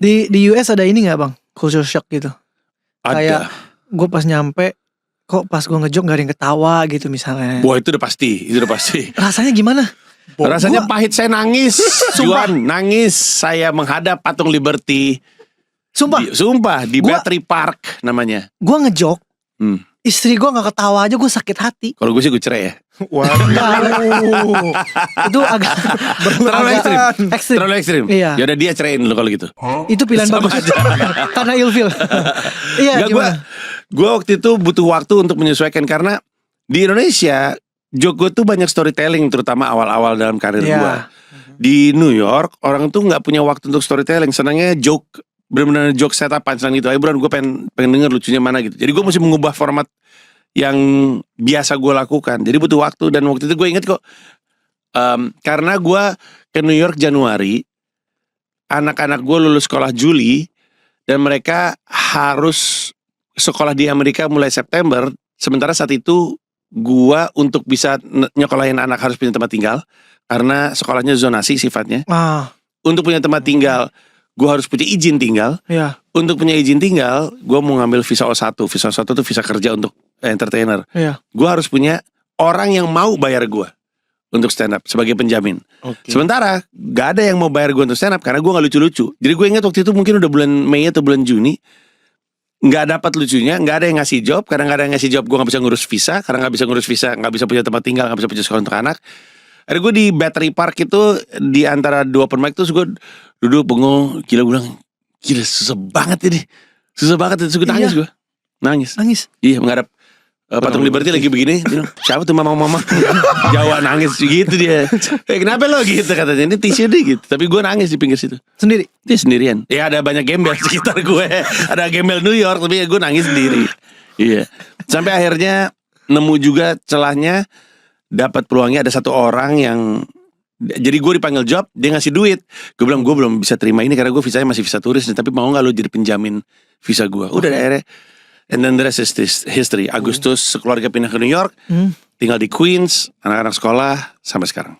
Di US ada ini nggak bang? Culture shock gitu. Ada. Kayak gue pas nyampe, kok pas gue ngejok gak ada yang ketawa gitu misalnya. Wah itu udah pasti. Rasanya gimana? Rasanya Gua- pahit, saya nangis. Sumpah. Juan, nangis. Saya menghadap patung Liberty. Sumpah, Di Gua- Battery Park namanya. gue ngejok, istri gue gak ketawa aja gue sakit hati. Kalau gue sih gue cerai ya. Waduh. Itu agak Terlalu ekstrim. ekstrim. Terlalu ekstrim. Iya. Yaudah dia ceraiin lo kalau gitu. Itu pilihan Sama bagus. aja. Karena ilfil. Iya, Enggak, gimana? gue waktu itu butuh waktu untuk menyesuaikan karena di Indonesia joke gue tuh banyak storytelling, terutama awal-awal dalam karir Iya. gue. Di New York orang tuh nggak punya waktu untuk storytelling, senangnya joke, benar-benar joke setup punchline gitu. Ayo Bro, gue pengen denger lucunya mana gitu. Jadi gue mesti mengubah format yang biasa gue lakukan. Jadi butuh waktu, dan waktu itu gue inget kok, karena gue ke New York Januari, anak-anak gue lulus sekolah Juli, dan mereka harus sekolah di Amerika mulai September. Sementara saat itu gue untuk bisa nyekolahin anak harus punya tempat tinggal, karena sekolahnya zonasi sifatnya. Untuk punya tempat tinggal gue harus punya izin tinggal. Iya. Untuk punya izin tinggal gue mau ngambil visa O1. Visa O1 itu visa kerja untuk entertainer. Iya. Gue harus punya orang yang mau bayar gue untuk stand up sebagai penjamin. Sementara gak ada yang mau bayar gue untuk stand up karena gue gak lucu-lucu. Jadi gue ingat waktu itu mungkin udah bulan Mei atau bulan Juni, gak dapat lucunya, gak ada yang ngasih job. Karena gak ada yang ngasih job, gue gak bisa ngurus visa. Karena gak bisa ngurus visa, gak bisa punya tempat tinggal, gak bisa punya sekolah untuk anak. Akhirnya gue di Battery Park itu, di antara dua open mic, terus gue duduk bengong. Gila, gue bilang, gila susah banget ini. Susah banget, terus gue nangis. Gue nangis. Iya, menghadap patung Liberty lagi begini. Bilang, siapa tuh mama-mama? Jawa nangis gitu dia. Kenapa lo gitu katanya, ini tisu deh gitu. Tapi gue nangis di pinggir situ. Sendiri? Dia sendirian. Ya ada banyak gembel sekitar gue. Ada gembel New York, tapi gue nangis sendiri. Iya. Sampai akhirnya nemu juga celahnya, dapat peluangnya ada satu orang yang, jadi gue dipanggil job, dia ngasih duit. Gue bilang gue belum bisa terima ini karena gue visanya masih visa turis nih, tapi mau gak lo jadi penjamin visa gue? Udah akhirnya. And then the rest is history. Agustus sekeluarga pindah ke New York, tinggal di Queens, anak-anak sekolah sampai sekarang.